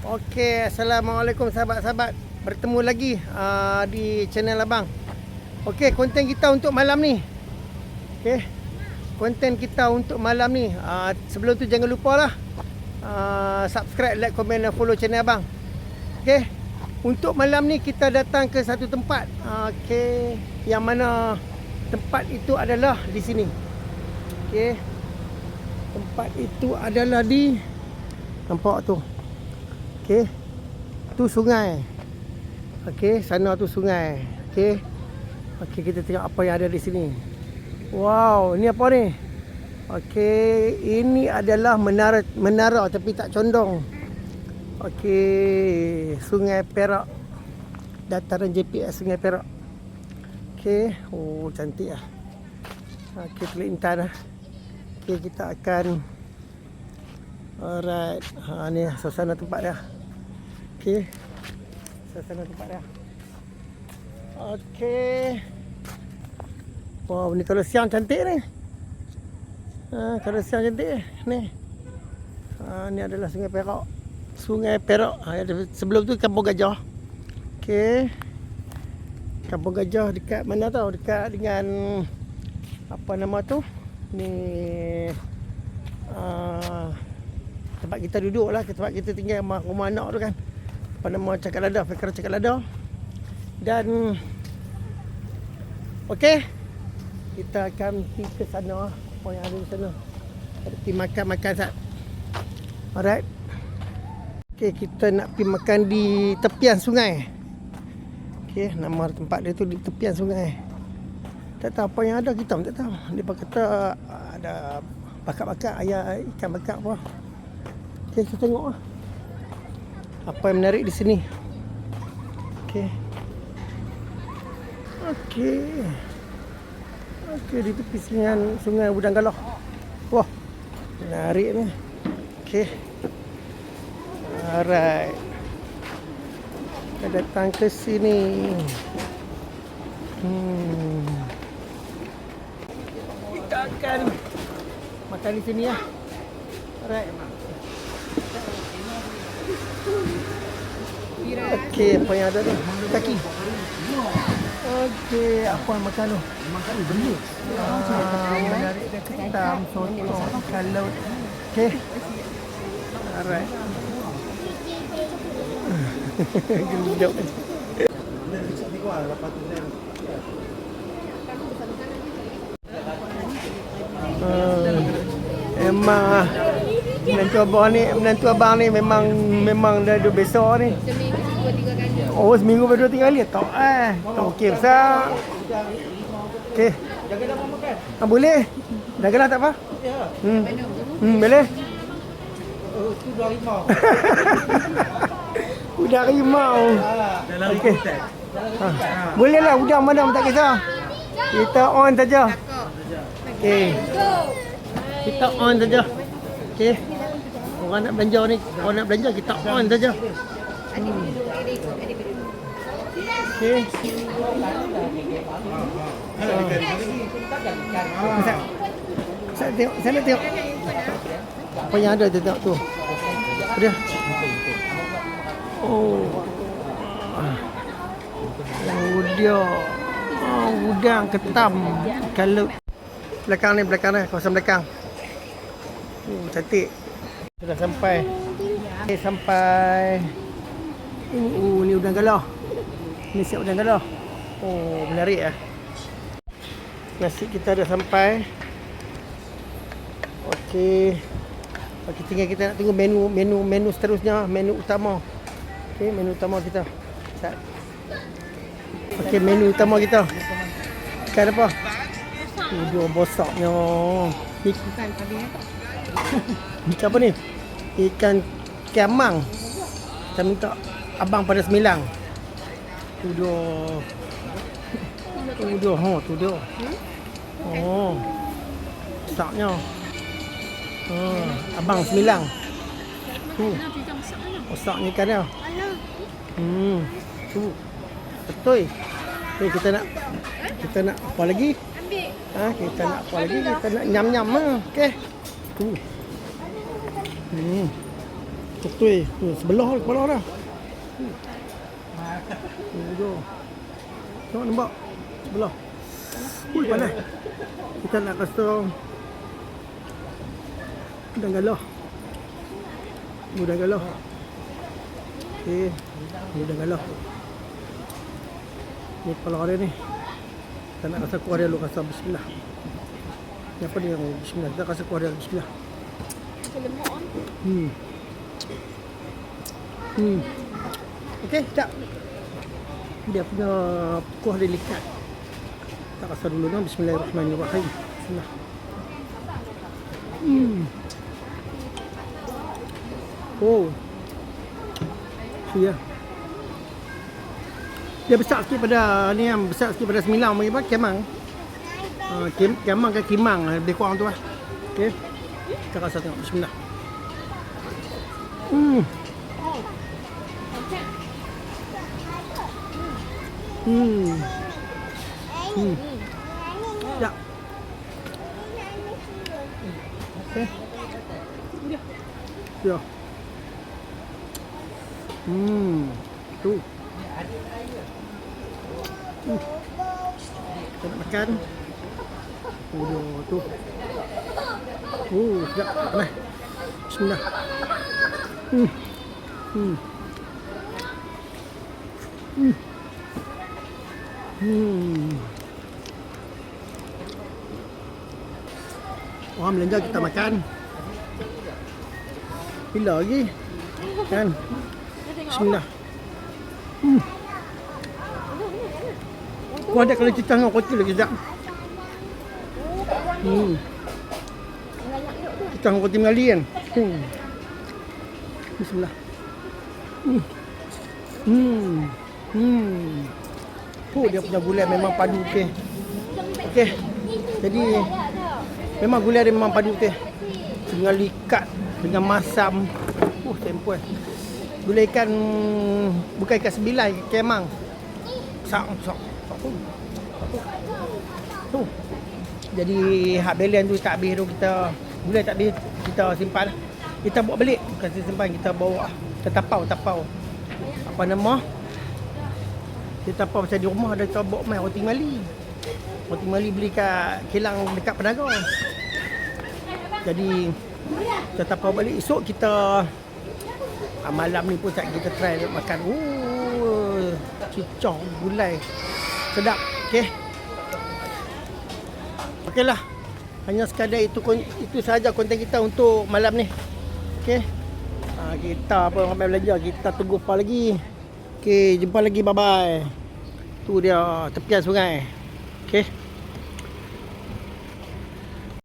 Okey, Assalamualaikum sahabat-sahabat. Bertemu lagi di channel Abang. Okey, konten kita untuk malam ni. Okey. Konten kita untuk malam ni. Sebelum tu jangan lupalah subscribe, like, komen dan follow channel Abang. Okey. Untuk malam ni kita datang ke satu tempat. Okey, yang mana tempat itu adalah di sini. Okey. Tempat itu adalah di, nampak tu. Okey. Tu sungai. Okey, sana tu sungai. Okey. Okey, kita tengok apa yang ada di sini. Wow, ni apa ni? Okey, ini adalah menara tapi tak condong. Okey, Sungai Perak. Dataran JPS Sungai Perak. Okey, oh cantik ah. Okey, Kelantan ah. Okey, kita akan alright. Ni suasana tempat dia. Okey. Suasana tempat dia. Okey. Wow, ni kalau siang cantik ni. Kalau siang cantik ni. Ni adalah Sungai Perak. Sungai Perak. Sebelum tu Kampung Gajah. Okey. Kampung Gajah dekat mana tau? Dekat dengan apa nama tu? Ni tempat kita duduk lah, tempat kita tinggal, rumah anak tu kan. Apa nama, Cakap Lada, Fikra Cakap Lada. Dan okey, kita akan pergi ke sana. Apa yang ada di sana? Pergi makan-makan sat. Alright. Okey, kita nak pergi makan di tepian sungai. Okey, nama tempat dia tu di tepian sungai. Tak tahu apa yang ada, kita pun tak tahu. Dia kata ada bakar-bakar ayam, ikan bakar apa. Okey, kita tengok lah apa yang menarik di sini. Okey. Okey. Okey, di tepi sungai Udang Galah. Wah, menarik ni. Okey. Alright. Kita datang ke sini. Kita akan makan di sini ya. Alright. Okey, apa yang ada tu? Kaki. Okey, apa yang makan tu? Makan ni benda. Menarik dia, ketam, soto, kalau. Okey. Alright. Gendok. Memang menantu abang ni memang dah besar ni. Seminggu 2-3 kali. Tak okey besar. Okey. Jaga dah makan. Boleh. Jagalah tak apa. Boleh. Kuda rimau. Kuda rimau. Okey. Boleh lah, udang mana pun tak kisah. Kita on saja. Okey. Kita on saja. Okey. Orang nak belanja ni, orang nak belanja kita on saja. Okey. Sana tengok. Apa yang ada tengok tu. Apa dia? Oh dia. Udang ketam. Kalau belakang ni, kawasan belakang. Cantik. Sudah sampai. Sampai. Ni Udang Galah. Ni siap Udang Galah. Menarik ah. Nasi kita dah sampai. Okey. Tinggal kita nak tengok menu seterusnya, menu utama. Okey, menu utama kita. Okey, menu utama kita. Ikan apa? Dua bosaknya. Ikan tadi ya. Ikan apa ni? Ikan kiamang. Kita minta abang pada 9. Tu dia. Besarnya. Abang 9. Besarnya ikan dia. Tu. Betul. Okay, kita nak apa lagi? Kita nak apa lagi? Kita nak nyam-nyam. Okey. Betul. Sebelah kepala dah. Tuh. Tengok nampak. Sebelah. Ui, panas. Kita nak kasih udang galah. Udang galah. Okey. Udang galah. Ni kepala dia ni. Kita nak kasih kuah dia dulu, kasih bismillah. Ni apa dia? Bismillah. Kita kasih kuah dia bismillah. Okey, sekejap. Dia punya kuah dia lekat. Kita kasih dulu ni. Bismillahirrahmanirrahim. Bismillah. Oh. Ya. Dia besar sikit pada ni yang besar sikit pada semilang bagi apa? Kemang. Kemang ke kimang lebih kurang tu lah. Okey. Kita rasa tengok bismillah. Ya. Okey. Ya. Tu. Kita nak makan. Tu. Sekejap. Nah. Bismillah. Orang belanja kita makan. Bila lagi? Kan? Bismillah. Kau ada kalau cicang dengan kocil lagi sekejap. Cicang kocil mengali kan? Bismillah. Dia punya gulai memang padu okey. Okey. Jadi memang gulai dia memang padu okey. Dengan likat, dengan masam. Tempur. Gulai ikan bukan ikan sembilan, ikan kemang. Besar. Tu. Jadi hak belen tu tak habis tu kita gulai tak habis kita simpan. Kita bawa balik, bukan simpan, kita bawa ke tapau. Apa nama? Kita tapau macam di rumah ada kita bawa mai roti mali. Roti mali beli kat kilang dekat Penaga. Jadi kita tapau balik, esok kita malam ni pun kita try makan. Cicang gulai. Sedap. Okey. Okeylah. Hanya sekadar itu sahaja konten kita untuk malam ni. Okey. Kita apa ramai belanja, kita tunggu apa lagi. Okey, jumpa lagi, bye bye. Tu dia tepian sungai. Okey.